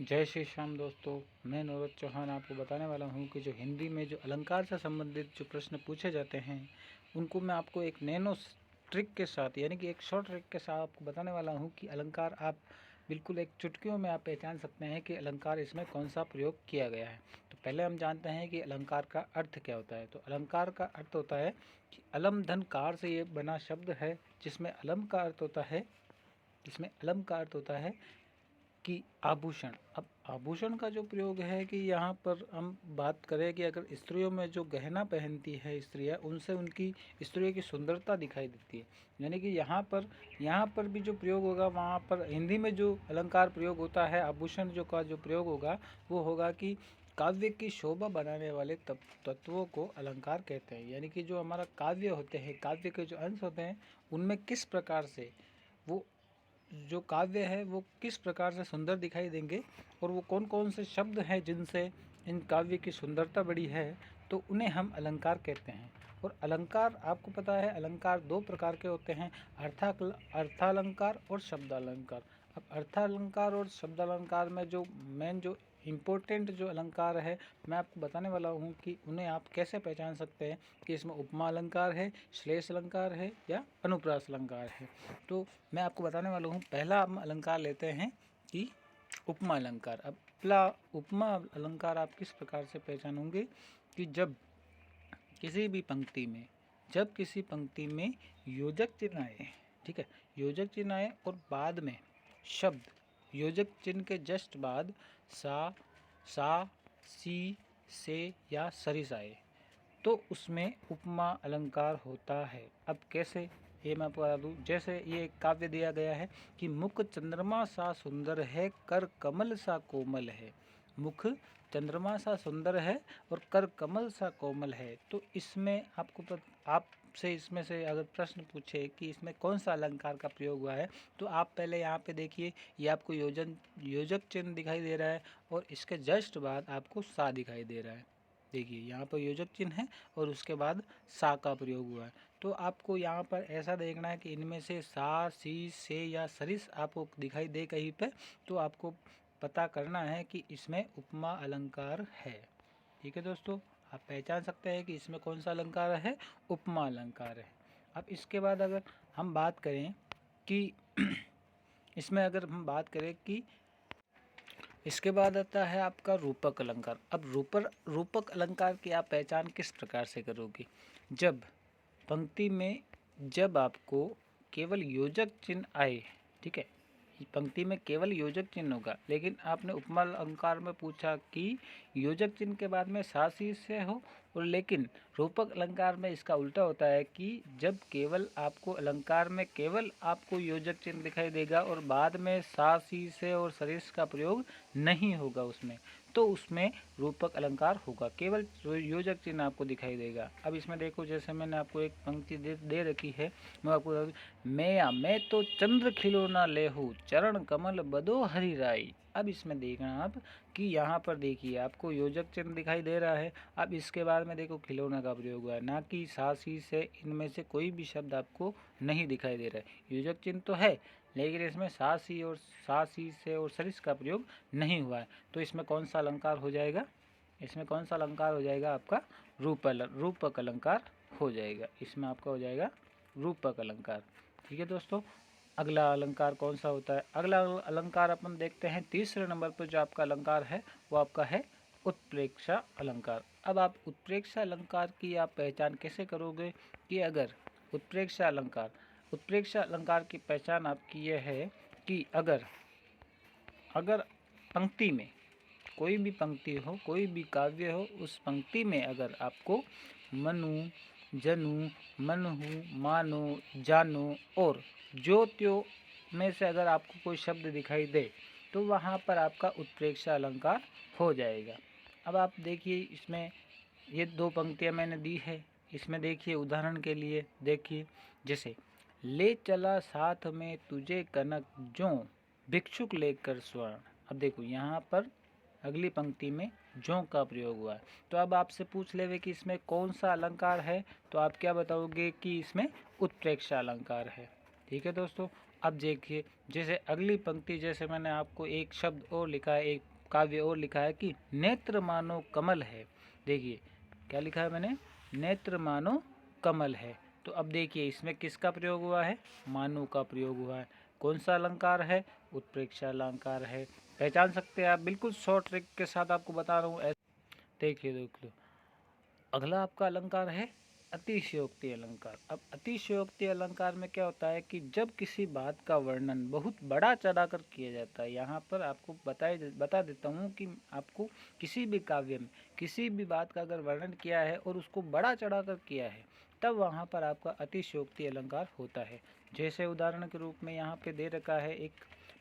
जय श्री श्याम दोस्तों। मैं नौरत चौहान आपको बताने वाला हूं कि जो हिंदी में जो अलंकार से संबंधित जो प्रश्न पूछे जाते हैं उनको मैं आपको एक नैनो ट्रिक के साथ यानी कि एक शॉर्ट ट्रिक के साथ आपको बताने वाला हूं कि अलंकार आप बिल्कुल एक चुटकियों में आप पहचान सकते हैं कि अलंकार इसमें कौन सा प्रयोग किया गया है। तो पहले हम जानते हैं कि अलंकार का अर्थ क्या होता है। तो अलंकार का अर्थ होता है कि अलम धन कार से ये बना शब्द है जिसमें अलम का अर्थ होता है कि आभूषण। अब आभूषण का जो प्रयोग है कि यहाँ पर हम बात करें कि अगर स्त्रियों में जो गहना पहनती है स्त्रियाँ, उनसे उनकी स्त्रियों की सुंदरता दिखाई देती है। यानी कि यहाँ पर भी जो प्रयोग होगा, वहाँ पर हिंदी में जो अलंकार प्रयोग होता है आभूषण जो का जो प्रयोग होगा वो होगा कि काव्य की शोभा बनाने वाले तत्वों को अलंकार कहते हैं। यानी कि जो हमारा काव्य होते हैं, काव्य के जो अंश होते हैं, उनमें किस प्रकार से वो जो काव्य है वो किस प्रकार से सुंदर दिखाई देंगे और वो कौन कौन से शब्द हैं जिनसे इन काव्य की सुंदरता बढ़ी है, तो उन्हें हम अलंकार कहते हैं। और अलंकार आपको पता है, अलंकार दो प्रकार के होते हैं, अर्थालंकार और शब्दालंकार। अब अर्थालंकार और शब्दालंकार में जो मेन जो इम्पोर्टेंट जो अलंकार है मैं आपको बताने वाला हूँ कि उन्हें आप कैसे पहचान सकते हैं कि इसमें उपमा अलंकार है, श्लेष अलंकार है या अनुप्रास अलंकार है। तो मैं आपको बताने वाला हूँ। पहला हम अलंकार लेते हैं कि उपमा अलंकार। अब पहला उपमा अलंकार आप किस प्रकार से पहचानोगे कि जब किसी पंक्ति में योजक चिन्ह आए, ठीक है, योजक चिन्ह आए और बाद में शब्द योजक चिन्ह के जस्ट बाद सा, सी, से या सरिस आए, तो उसमें उपमा अलंकार होता है। अब कैसे, ये मैं आपको बता दूँ। जैसे ये एक काव्य दिया गया है कि मुख चंद्रमा सा सुंदर है, कर कमल सा कोमल है। मुख चंद्रमा सा सुंदर है और कर कमल सा कोमल है। तो इसमें आपसे इसमें से अगर प्रश्न पूछे कि इसमें कौन सा अलंकार का प्रयोग हुआ है, तो आप पहले यहाँ पे देखिए, ये आपको योजक चिन्ह दिखाई दे रहा है और इसके जस्ट बाद आपको सा दिखाई दे रहा है। देखिए यहाँ पर योजक चिन्ह है और उसके बाद सा का प्रयोग हुआ है। तो आपको यहाँ पर ऐसा देखना है कि इनमें से सा, सी, से या सरिस आपको दिखाई दे कहीं पे, तो आपको पता करना है कि इसमें उपमा अलंकार है। ठीक है दोस्तों, आप पहचान सकते हैं कि इसमें कौन सा अलंकार है, उपमा अलंकार है। अब इसके बाद अगर हम बात करें कि इसमें अगर हम बात करें कि इसके बाद आता है आपका रूपक अलंकार। अब रूपक अलंकार की आप पहचान किस प्रकार से करोगे? जब पंक्ति में जब आपको केवल योजक चिन्ह आए, ठीक है, पंक्ति में केवल योजक चिन्ह होगा, लेकिन आपने उपमा अलंकार में पूछा कि योजक चिन्ह के बाद में सा सी से हो, और लेकिन रूपक अलंकार में इसका उल्टा होता है कि जब केवल आपको अलंकार में केवल आपको योजक चिन्ह दिखाई देगा और बाद में सा सी से और सरिस का प्रयोग नहीं होगा उसमें, तो उसमें रूपक अलंकार होगा, केवल योजक चिन्ह आपको दिखाई देगा। अब इसमें देखो, जैसे मैंने आपको एक पंक्ति दे रखी है, मैं आपको मैं तो चंद्र खिलौना लेहू, चरण कमल बदो हरि राई। अब इसमें देखना आप कि यहाँ पर देखिए आपको योजक चिन्ह दिखाई दे रहा है। अब इसके बाद में देखो खिलौना का प्रयोग हुआ है, ना कि सा सी से, इनमें से कोई भी शब्द आपको नहीं दिखाई दे रहा है। योजक चिन्ह तो है लेकिन इसमें सा सी से और सरिस का प्रयोग नहीं हुआ है। तो इसमें कौन सा अलंकार हो जाएगा? इसमें कौन सा अलंकार हो जाएगा? आपका रूपक अलंकार हो जाएगा। इसमें आपका हो जाएगा रूपक अलंकार। ठीक है दोस्तों, अगला अलंकार कौन सा होता है? अगला अलंकार अपन देखते हैं। तीसरे नंबर पर जो आपका अलंकार है वो आपका है उत्प्रेक्षा अलंकार। अब आप उत्प्रेक्षा अलंकार की आप पहचान कैसे करोगे कि अगर उत्प्रेक्षा अलंकार की पहचान आपकी यह है कि अगर पंक्ति में कोई भी पंक्ति हो, कोई भी काव्य हो, उस पंक्ति में अगर आपको मनु, जनु, मनहु, मानो, जानो और जो त्यो में से अगर आपको कोई शब्द दिखाई दे, तो वहाँ पर आपका उत्प्रेक्षा अलंकार हो जाएगा। अब आप देखिए, इसमें ये दो पंक्तियाँ मैंने दी है, इसमें देखिए उदाहरण के लिए देखिए, जैसे ले चला साथ में तुझे कनक जो, भिक्षुक लेकर स्वर्ण। अब देखो यहाँ पर अगली पंक्ति में जो का प्रयोग हुआ है। तो अब आपसे पूछ लेवे कि इसमें कौन सा अलंकार है, तो आप क्या बताओगे कि इसमें उत्प्रेक्षा अलंकार है। ठीक है दोस्तों, अब देखिए जैसे अगली पंक्ति, जैसे मैंने आपको एक शब्द और लिखा है, एक काव्य और लिखा है कि नेत्र मानो कमल है। देखिए क्या लिखा है मैंने, नेत्र मानो कमल है। तो अब देखिए इसमें किसका प्रयोग हुआ है, मानो का प्रयोग हुआ है। कौन सा अलंकार है, उत्प्रेक्षा अलंकार है। पहचान सकते हैं आप, बिल्कुल शॉर्ट ट्रिक के साथ आपको बता रहा हूँ। देखिए देख लो, अगला आपका अलंकार है अतिशयोक्ति अलंकार। अब अतिशयोक्ति अलंकार में क्या होता है कि जब किसी बात का वर्णन बहुत बड़ा चढ़ाकर किया जाता है, यहाँ पर आपको बता देता हूँ कि आपको किसी भी काव्य में किसी भी बात का अगर वर्णन किया है और उसको बड़ा चढ़ाकर किया है, तब वहाँ पर आपका अतिशयोक्ति अलंकार होता है। जैसे उदाहरण के रूप में यहाँ पे दे रखा है, एक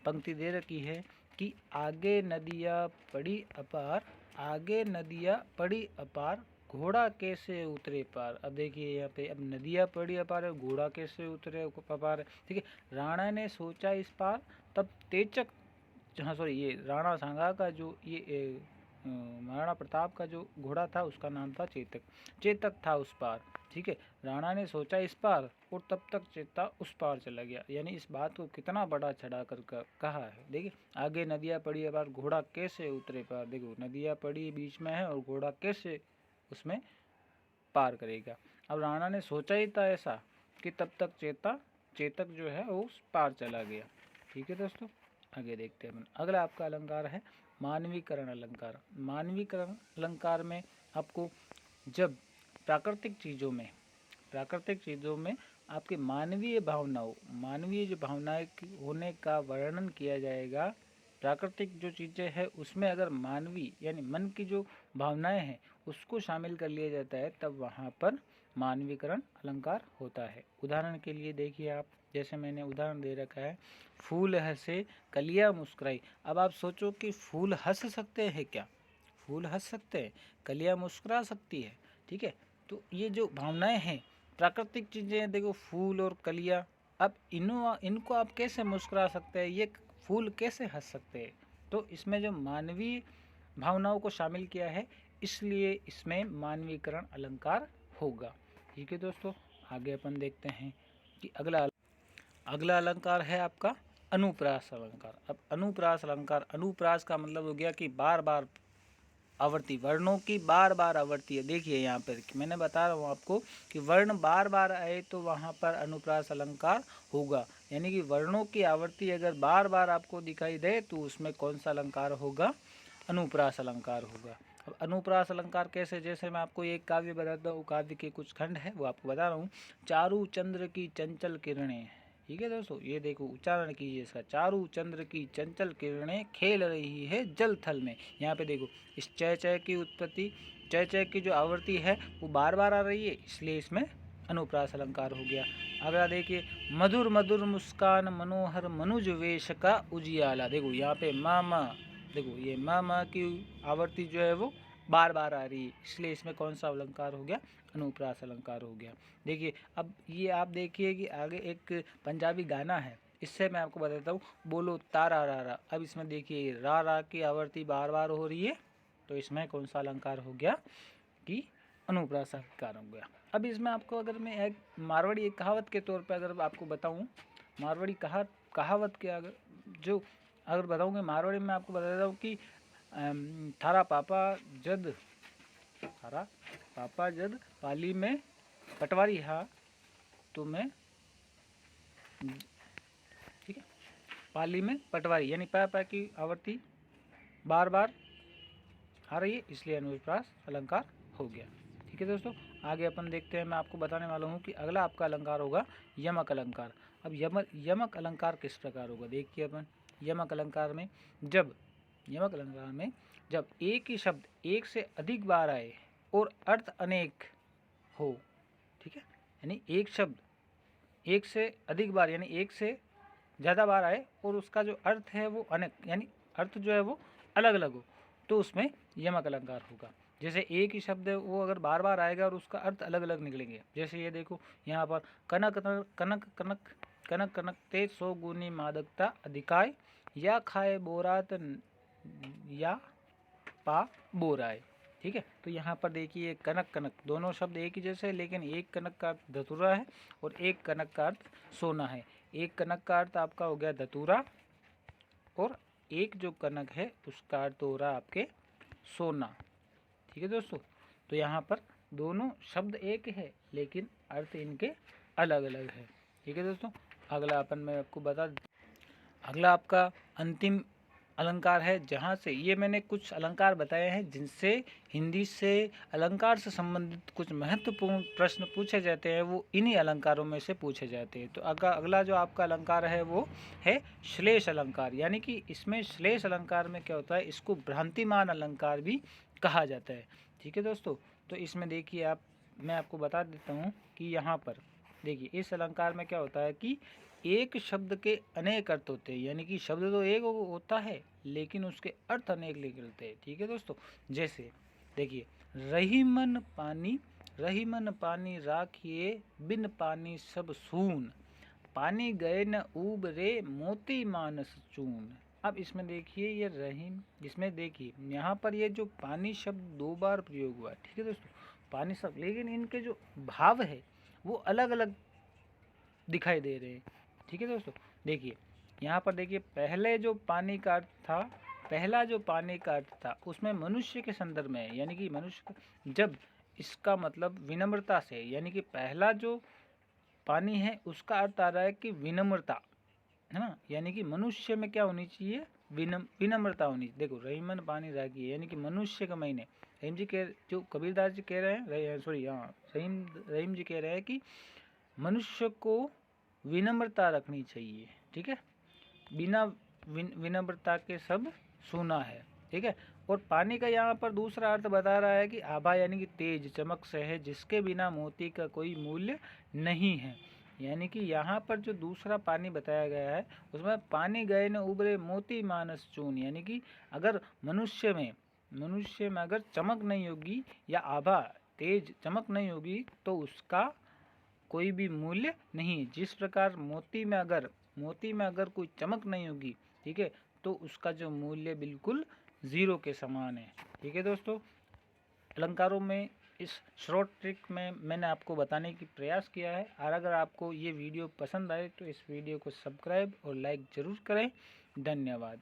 पंक्ति दे रखी है कि आगे नदियाँ पड़ी अपार, आगे नदियाँ पड़ी अपार, घोड़ा कैसे उतरे पार। अब देखिए यहाँ पे, अब नदियाँ पड़ी अपार है, घोड़ा कैसे उतरे पार है। ठीक है, राणा ने सोचा इस पार, तब तेचक, हाँ सॉरी, ये राणा सांगा का जो ये महाराणा प्रताप का जो घोड़ा था उसका नाम था चेतक, चेतक था उस पार। ठीक है, राणा ने सोचा इस पार और तब तक चेता उस पार चला गया। यानी इस बात को कितना बड़ा चढ़ा कर कहा है। देखिए आगे नदियाँ पड़ी अपार, घोड़ा कैसे उतरे पार। देखो नदियाँ पड़ी बीच में है और घोड़ा कैसे उसमें पार करेगा। अब राणा ने सोचा ही था ऐसा कि तब तक चेतक जो है वो उस पार चला गया। ठीक है दोस्तों, आगे देखते हैं। अगला आपका अलंकार है मानवीकरण अलंकार। मानवीकरण अलंकार में आपको जब प्राकृतिक चीज़ों में आपके मानवीय जो भावनाएं होने का वर्णन किया जाएगा। प्राकृतिक जो चीज़ें हैं उसमें अगर मानवीय यानी मन की जो भावनाएं हैं उसको शामिल कर लिया जाता है, तब वहाँ पर मानवीकरण अलंकार होता है। उदाहरण के लिए देखिए आप, जैसे मैंने उदाहरण दे रखा है, फूल हंसे कलियां मुस्कुराई। अब आप सोचो कि फूल हंस सकते हैं क्या, फूल हंस सकते हैं, कलियां मुस्कुरा सकती है। ठीक है, तो ये जो भावनाएं हैं प्राकृतिक चीज़ें, देखो फूल और कलियां, अब इनको आप कैसे मुस्कुरा सकते हैं, ये फूल कैसे हंस सकते हैं। तो इसमें जो मानवीय भावनाओं को शामिल किया है, इसलिए इसमें मानवीकरण अलंकार होगा। ठीक है दोस्तों, आगे अपन देखते हैं कि अगला अलंकार है आपका अनुप्रास अलंकार। अब अनुप्रास अलंकार, अनुप्रास का मतलब हो गया कि बार बार आवृत्ति, वर्णों की बार बार आवृत्ति है। देखिए यहाँ पर मैंने बता रहा हूँ आपको कि वर्ण बार बार आए तो वहाँ पर अनुप्रास अलंकार होगा। यानी कि वर्णों की आवृत्ति अगर बार बार आपको दिखाई दे तो उसमें कौन सा अलंकार होगा, अनुप्रास अलंकार होगा। अब अनुप्रास अलंकार कैसे, जैसे मैं आपको एक काव्य बताता हूँ, काव्य के कुछ खंड है वो आपको बता रहा हूँ। चारु चंद्र की चंचल किरणें। ठीक है दोस्तों, ये देखो उच्चारण कीजिए इसका, चारु चंद्र की चंचल किरणें खेल रही है जल थल में। यहाँ पे देखो इस चय चय की उत्पत्ति, चय चय की जो आवृत्ति है वो बार बार आ रही है, इसलिए इसमें अनुप्रास अलंकार हो गया। अगला देखिए, मधुर मधुर मुस्कान मनोहर मनुज वेश का उजियाला। देखो यहाँ पे मामा, देखो ये मामा की आवृत्ति जो है वो बार बार आ रही है, इसलिए इसमें कौन सा अलंकार हो गया, अनुप्रास अलंकार हो गया। देखिए अब ये आप देखिए कि आगे एक पंजाबी गाना है, इससे मैं आपको बताता हूँ, बोलो तारा रा रा। अब इसमें देखिए रा रा की आवृत्ति बार बार हो रही है, तो इसमें कौन सा अलंकार हो गया कि अनुप्रास अलंकार हो गया। अब इसमें आपको अगर मैं एक मारवाड़ी एक कहावत के तौर पर अगर आपको बताऊँ, मारवाड़ी कहावत के अगर बताऊँगे मारवाड़ी में आपको बता देता हूँ कि थारा पापा जद पाली में पटवारी हा तो मैं, ठीक है, पाली में पटवारी, यानी पापा की आवृत्ति बार बार आ रही है, इसलिए अनुप्रास अलंकार हो गया। ठीक है दोस्तों, आगे अपन देखते हैं। मैं आपको बताने वाला हूँ कि अगला आपका अलंकार होगा यमक अलंकार। अब यमक अलंकार किस प्रकार होगा, देखिए अपन। यमक अलंकार में जब एक ही शब्द एक से अधिक बार आए और अर्थ अनेक हो, ठीक है, यानी एक शब्द एक से अधिक बार यानी एक से ज़्यादा बार आए और उसका जो अर्थ है वो अनेक यानी अर्थ जो है वो अलग अलग हो, तो उसमें यमक अलंकार होगा। जैसे एक ही शब्द है वो अगर बार बार आएगा और उसका अर्थ अलग अलग निकलेंगे। जैसे ये देखो यहाँ पर कनक कनक कनक कनक कनक ते 100 गुनी मादकता अधिकाय, या खाए बोरात या पा बोराए। ठीक है, तो यहाँ पर देखिए कनक कनक दोनों शब्द एक ही जैसे, लेकिन एक कनक का अर्थ धतुरा है और एक कनक का अर्थ सोना है। एक कनक का अर्थ आपका हो गया धतूरा, और एक जो कनक है उसका अर्थ हो रहा आपके सोना। ठीक है दोस्तों, तो यहाँ पर दोनों शब्द एक है लेकिन अर्थ इनके अलग अलग है। ठीक है दोस्तों, अगला अपन मैं आपको बता, अगला आपका अंतिम अलंकार है, जहाँ से ये मैंने कुछ अलंकार बताए हैं जिनसे हिंदी से अलंकार से संबंधित कुछ महत्वपूर्ण प्रश्न पूछे जाते हैं, वो इन्हीं अलंकारों में से पूछे जाते हैं। तो अगला जो आपका अलंकार है वो है श्लेष अलंकार, यानी कि इसमें श्लेष अलंकार में क्या होता है, इसको भ्रांतिमान अलंकार भी कहा जाता है। ठीक है दोस्तों, तो इसमें देखिए आप, मैं आपको बता देता हूँ कि यहाँ पर देखिए इस अलंकार में क्या होता है कि एक शब्द के अनेक अर्थ होते हैं, यानी कि शब्द तो एक होता है लेकिन उसके अर्थ अनेक निकलते हैं। ठीक है दोस्तों, जैसे देखिए रही मन पानी राखिए, बिन पानी सब सून, पानी गए न ऊब रे, मोती मानस चून। अब इसमें देखिए ये रहीम, इसमें देखिए यहाँ पर ये जो पानी शब्द 2 बार प्रयोग हुआ है। ठीक है दोस्तों, पानी शब्द, लेकिन इनके जो भाव है वो अलग अलग दिखाई दे रहे हैं। ठीक है दोस्तों, देखिए यहाँ पर देखिए पहले जो पानी का अर्थ था, पहला जो पानी का अर्थ था उसमें मनुष्य के संदर्भ में है, यानी कि मनुष्य जब इसका मतलब विनम्रता से, यानी कि पहला जो पानी है उसका अर्थ आ रहा है कि विनम्रता, है ना, यानी कि मनुष्य में क्या होनी चाहिए, विनम्रता होनी। देखो रहीमन पानी रागी, यानी कि मनुष्य के महीने, रहीम जी कह, जो कबीरदास जी कह रहे हैं, सॉरी हाँ रहीम जी कह रहे हैं कि मनुष्य को विनम्रता रखनी चाहिए। ठीक है, बिना विनम्रता के सब सूना है। ठीक है, और पानी का यहाँ पर दूसरा अर्थ बता रहा है कि आभा, यानी कि तेज चमक से है, जिसके बिना मोती का कोई मूल्य नहीं है। यानी कि यहाँ पर जो दूसरा पानी बताया गया है उसमें पानी गए न उबरे, मोती मानस चून, यानी कि अगर मनुष्य में अगर चमक नहीं होगी या आभा तेज चमक नहीं होगी तो उसका कोई भी मूल्य नहीं है। जिस प्रकार मोती में अगर कोई चमक नहीं होगी, ठीक है, तो उसका जो मूल्य बिल्कुल ज़ीरो के समान है। ठीक है दोस्तों, अलंकारों में इस शॉर्ट ट्रिक में मैंने आपको बताने की प्रयास किया है, और अगर आपको ये वीडियो पसंद आए तो इस वीडियो को सब्सक्राइब और लाइक ज़रूर करें। धन्यवाद।